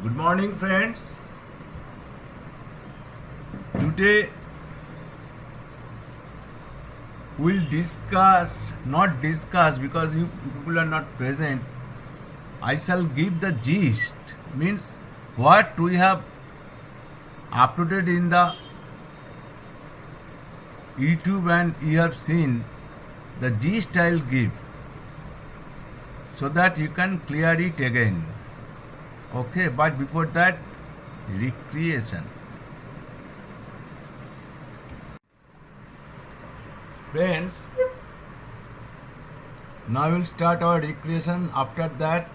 Good morning, friends. Today we'll not discuss because you people are not present. I shall give the gist, means what we have uploaded in the YouTube and you have seen. The gist I'll give so that you can clear it again. Okay, but before that, recreation. Friends, now we'll start our recreation. After that,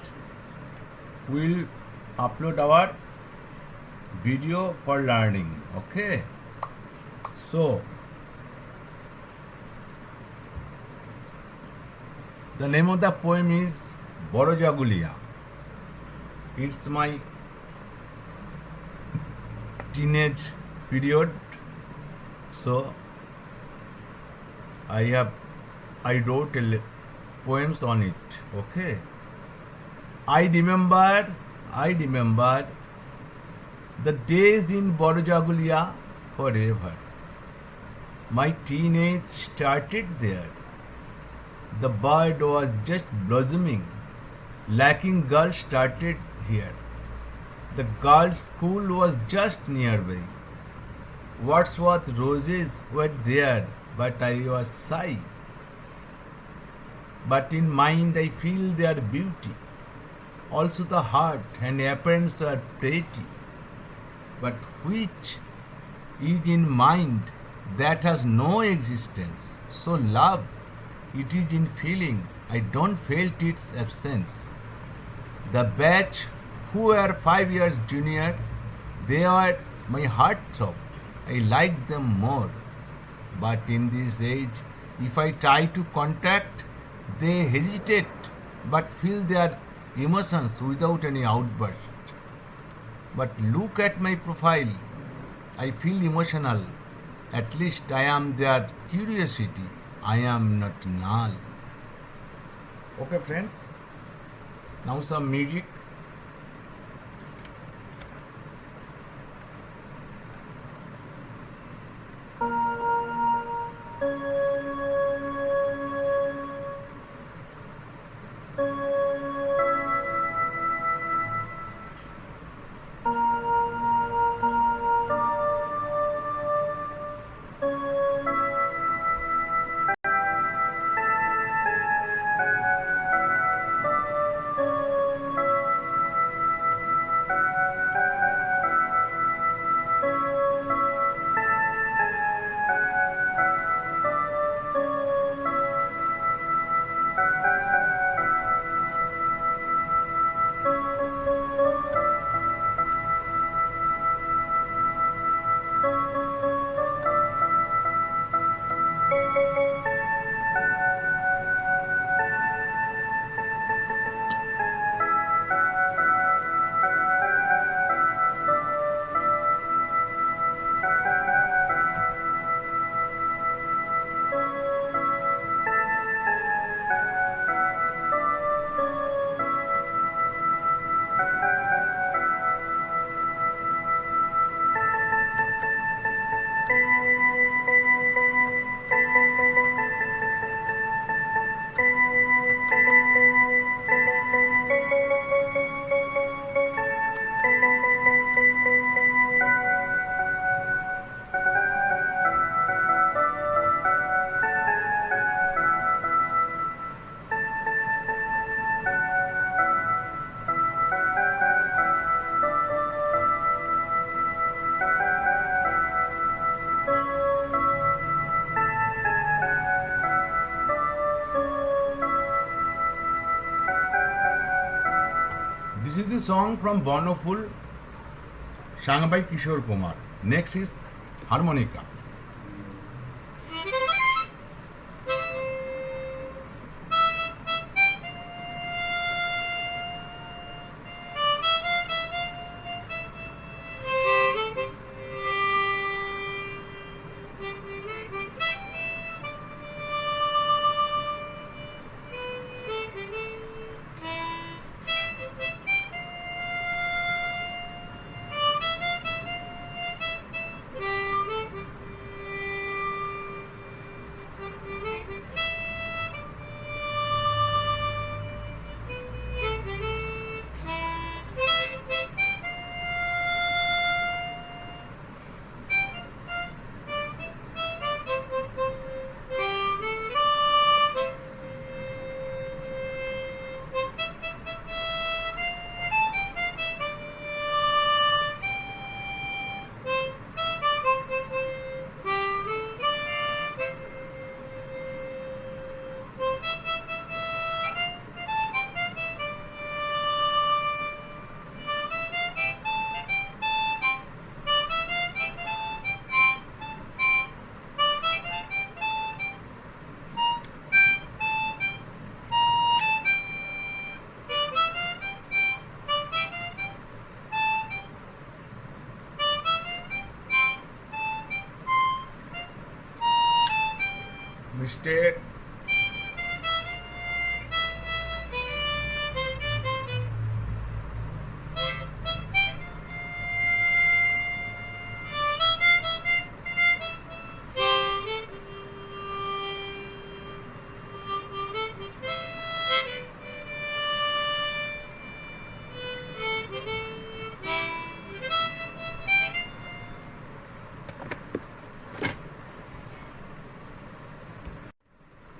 we'll upload our video for learning. Okay, so the name of the poem is Borojagulia. It's my teenage period, so I wrote poems on it. Okay, I remember the days in Borojagulia forever. My teenage started there. The bud was just blossoming. Lacking girls started here. The girls' school was just nearby. Wordsworth roses were there, but I was shy. But in mind I feel their beauty. Also the heart and appearance are pretty. But which is in mind that has no existence. So love, it is in feeling. I don't felt its absence. The batch who were 5 years junior, they were my heartthrob. I liked them more. But in this age, if I try to contact, they hesitate but feel their emotions without any outburst. But look at my profile. I feel emotional. At least I am their curiosity. I am not null. Okay, friends. Now some music. This is the song from Bonoful, sung by Kishore Kumar. Next is harmonica. mistake.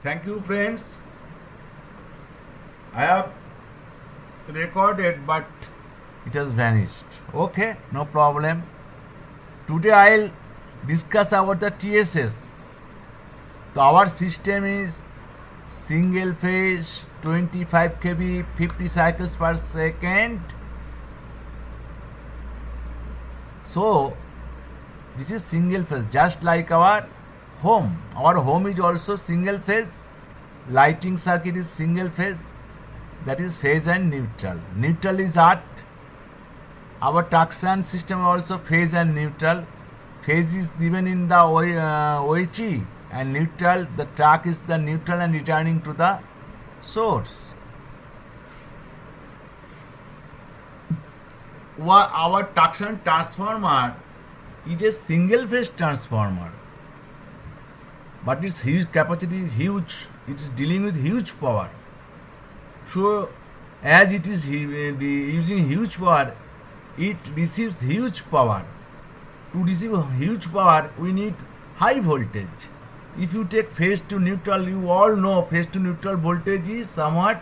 Thank you, friends. I have recorded, but it has vanished. Okay, no problem. Today I'll discuss about the TSS. So our system is single phase 25 kV 50 cycles per second. So this is single phase, just like our home. Our home is also single phase. Lighting circuit is single phase. That is phase and neutral. Neutral is earth. Our traction system also phase and neutral. Phase is given in the OHE, and neutral, the track is the neutral and returning to the source. Our traction transformer is a single phase transformer, but its huge capacity is huge. It is dealing with huge power. So as it is using huge power, it receives huge power. To receive huge power, we need high voltage. If you take phase to neutral, you all know phase to neutral voltage is somewhat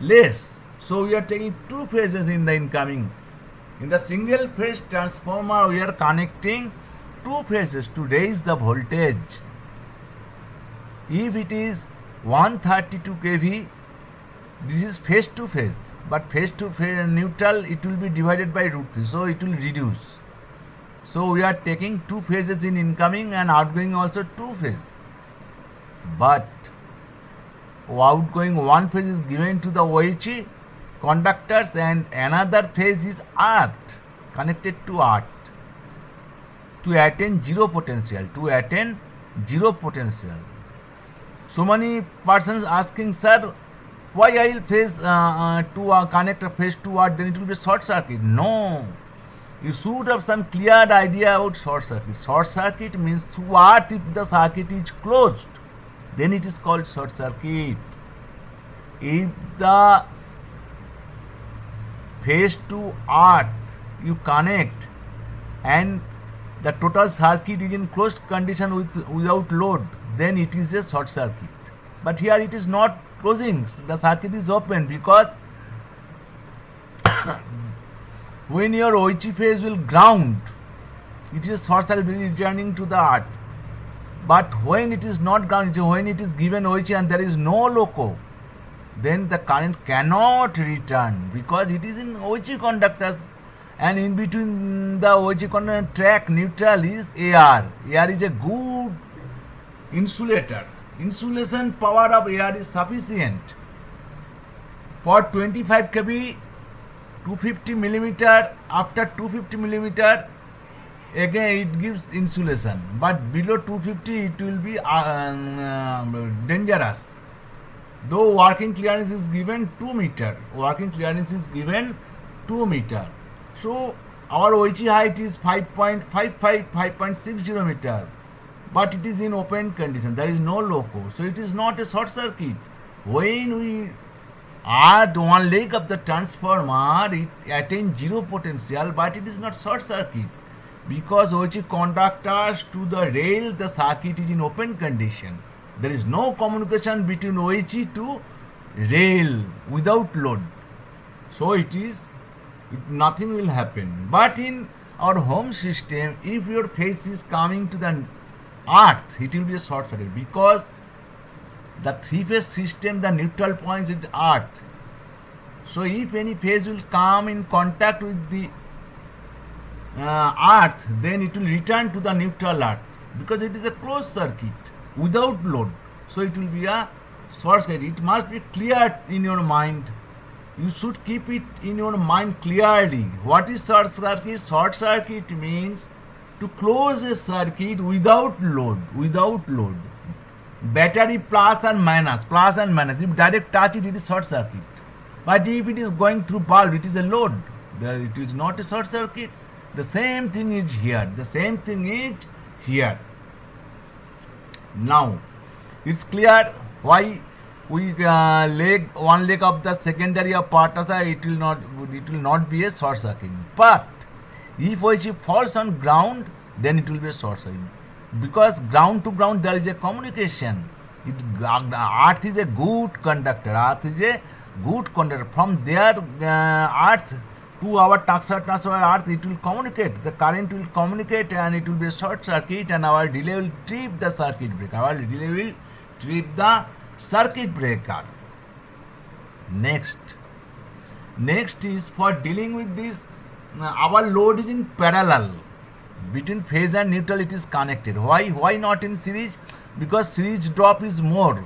less. So we are taking two phases in the incoming. In the single phase transformer, we are connecting two phases to raise the voltage. If it is 132 kV, this is phase to phase, but phase to phase neutral, it will be divided by root 3, so it will reduce. So we are taking two phases in incoming and outgoing also two phase. But outgoing one phase is given to the OHE conductors and another phase is earth, connected to earth to attain zero potential. So many persons asking, sir, why I will phase to connect a phase to earth, then it will be short circuit. No. You should have some clear idea about short circuit. Short circuit means through earth, if the circuit is closed, then it is called short circuit. If the phase to earth you connect and the total circuit is in closed condition without load, then it is a short circuit. But here it is not closing, the circuit is open, because when your OHE phase will ground, it is short circuit returning to the earth. But when it is not grounded, when it is given OHE and there is no loco, then the current cannot return, because it is in OHE conductors, and in between the OHE conductor track neutral is air. Air is a good insulator. Insulation power of air is sufficient. For 25 kV 250 millimeter, after 250 millimeter again it gives insulation, but below 250 it will be dangerous. Though working clearance is given 2 meter, so our OHE height is 5.55, 5.60 meter, but it is in open condition, there is no loco, so it is not a short circuit. When we add one leg of the transformer, it attains zero potential, but it is not short circuit, because OHE conductors to the rail, the circuit is in open condition. There is no communication between OHE to rail without load. So nothing will happen. But in our home system, if your phase is coming to the earth, it will be a short circuit, because the three-phase system, the neutral point is earth. So if any phase will come in contact with the earth, then it will return to the neutral earth, because it is a closed circuit without load. So it will be a short circuit. It must be clear in your mind. You should keep it in your mind clearly. What is short circuit? Short circuit means to close a circuit without load. battery plus and minus, plus and minus. If direct touch it, it is short circuit. But if it is going through bulb, it is a load. There it is not a short circuit. The same thing is here. The same thing is here. Now it's clear why we one leg of the secondary of Partasa, it will not be a short circuit. But if it falls on ground, then it will be a short circuit, because ground to ground there is a communication. Earth is a good conductor. Earth is a good conductor. From there, Earth to our transformer Earth, it will communicate. The current will communicate, and it will be a short circuit, and our relay will trip the circuit breaker. Our relay will trip the circuit breaker. Next is for dealing with this. Our load is in parallel. Between phase and neutral it is connected. Why not in series? Because series drop is more.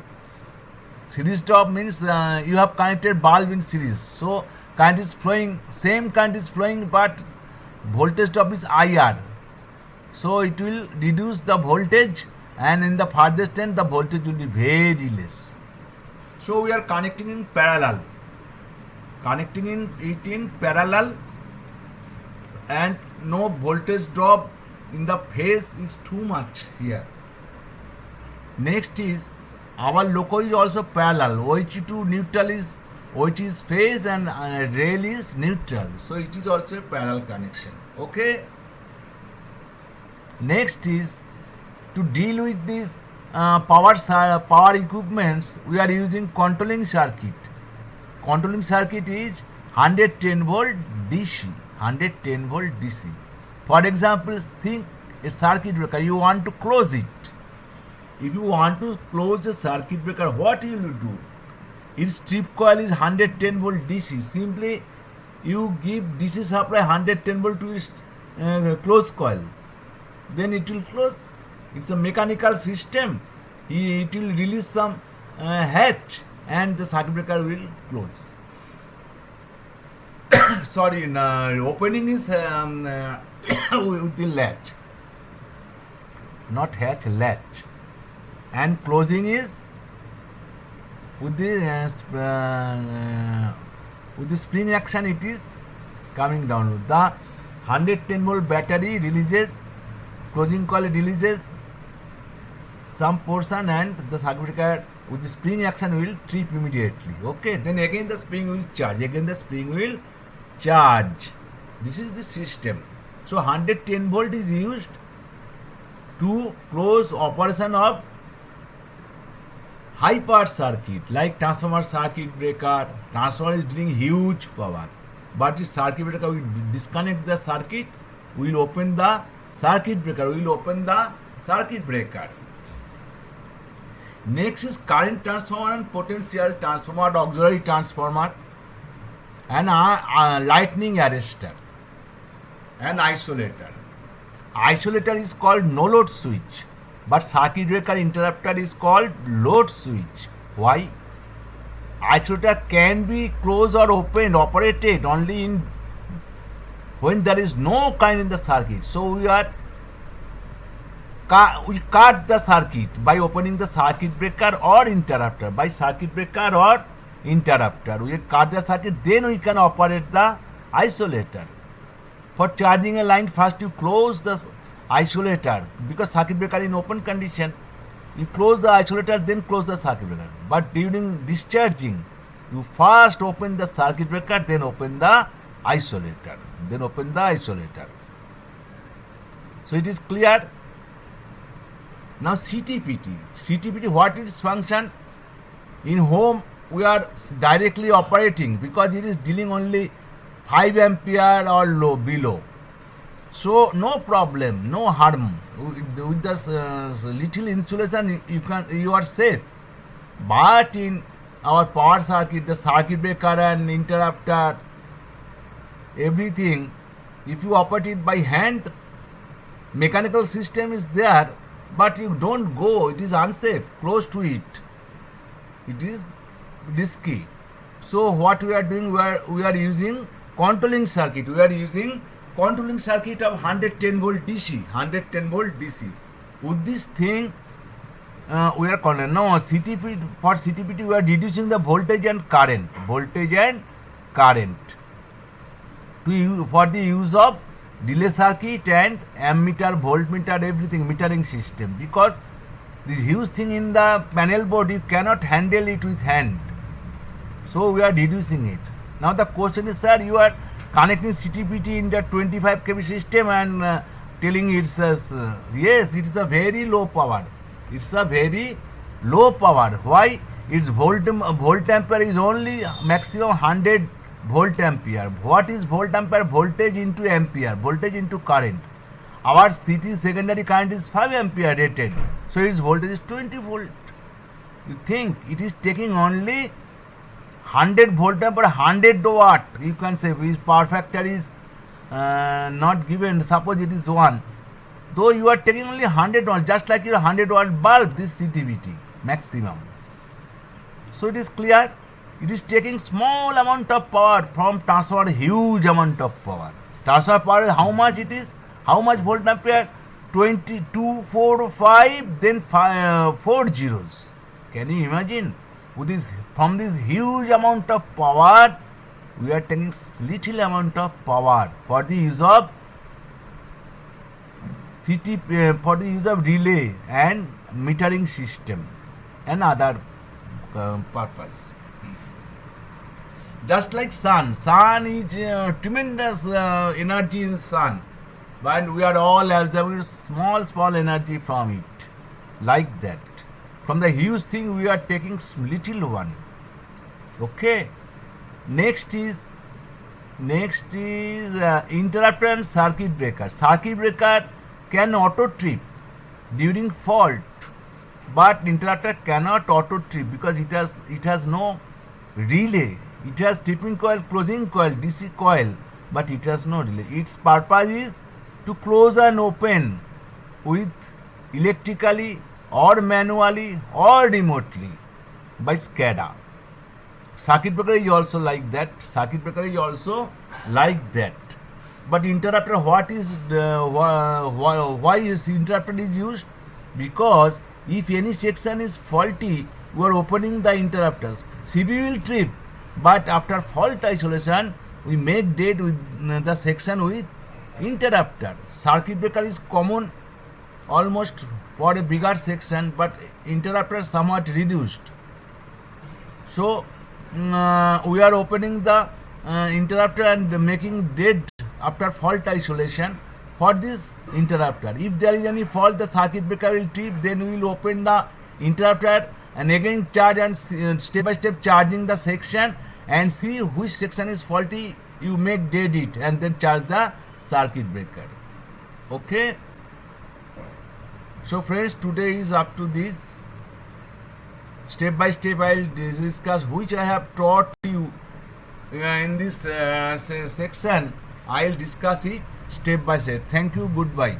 Series drop means you have connected bulb in series, so current is flowing, same current is flowing, but voltage drop is IR, so it will reduce the voltage, and in the farthest end the voltage will be very less. So we are connecting in parallel, and no voltage drop in the phase is too much here. Next is our loco is also parallel. OH to neutral is, OH is phase and rail is neutral, so it is also a parallel connection. Okay. Next is to deal with these power equipments, we are using controlling circuit. Controlling circuit is 110 volt DC. 110 volt DC. For example, think a circuit breaker, you want to close it. If you want to close a circuit breaker, what you will do? Its trip coil is 110 volt DC. Simply you give DC supply 110 volt to its close coil, then it will close. It's a mechanical system. It will release some hatch, and the circuit breaker will close. Sorry, opening is with the latch, not hatch, latch, and closing is with the spring action. It is coming down. The 110 volt battery releases, closing coil releases some portion, and the circuit breaker with the spring action will trip immediately. Okay, then again the spring will charge. This is the system. So 110 volt is used to close operation of high power circuit, like transformer circuit breaker. Transformer is dealing huge power, but the circuit breaker will disconnect the circuit, will open the circuit breaker. Next is current transformer and potential transformer, auxiliary transformer, and lightning arrestor and isolator. Isolator is called no load switch, but circuit breaker interrupter is called load switch. Why? Isolator can be closed or opened, operated only in when there is no current in the circuit. So we cut the circuit by opening the circuit breaker or interrupter. By circuit breaker or interrupter, we cut the circuit, then we can operate the isolator. For charging a line, first you close the isolator, because circuit breaker in open condition. You close the isolator, then close the circuit breaker. But during discharging, you first open the circuit breaker, then open the isolator. So it is clear. Now CTPT, what is its function? In home we are directly operating, because it is dealing only 5 ampere or below. So no problem, no harm. With this little insulation you are safe. But in our power circuit, the circuit breaker and interrupter, everything, if you operate it by hand, mechanical system is there, but you don't go, it is unsafe, close to it, it is risky. So what we are doing, we are using controlling circuit. We are using controlling circuit of 110 volt DC. With this thing, we are calling no CTP for CTPT we are reducing the voltage and current for the use of relay circuit and ammeter, voltmeter, everything metering system, because this huge thing in the panel board you cannot handle it with hand, so we are reducing it. Now the question is, sir, you are connecting CTPT in the 25 kV system and telling it's yes, it is a very low power. It's a very low power. Why? Its volt ampere is only maximum 100 volt ampere. What is volt ampere? Voltage into ampere, voltage into current. Our CT secondary current is 5 ampere rated, so its voltage is 20 volt. You think it is taking only 100 volt ampere, 100 watt. You can say which power factor is not given. Suppose it is 1. Though you are taking only 100 watt, just like your 100 watt bulb, this CTPT maximum. So it is clear, it is taking small amount of power from transformer, huge amount of power. Transformer power is how much it is? How much volt ampere? 22, 4, 5, then 4 zeros. Can you imagine? With this, from this huge amount of power, we are taking little amount of power for the use of for the use of relay and metering system and other purpose. Just like sun is tremendous energy in sun, but we are all absorbing small energy from it, like that. From the huge thing we are taking little one. Okay. Next is interrupter and circuit breaker. Circuit breaker can auto trip during fault, but interrupter cannot auto trip because it has no relay. It has tripping coil, closing coil, DC coil, but it has no relay. Its purpose is to close and open with electrically or manually or remotely by SCADA. Circuit breaker is also like that. But interrupter, what is why is interrupter is used? Because if any section is faulty, we are opening the interrupters. CB will trip, but after fault isolation, we make dead with the section with interrupter. Circuit breaker is common almost for a bigger section, but interrupter somewhat reduced. So we are opening the interrupter and making dead after fault isolation for this interrupter. If there is any fault, the circuit breaker will trip, then we will open the interrupter and again charge and step by step charging the section and see which section is faulty. You make dead it and then charge the circuit breaker. Okay. So friends, today is up to this. Step by step I will discuss which I have taught you in this section. I will discuss it step by step. Thank you. Goodbye.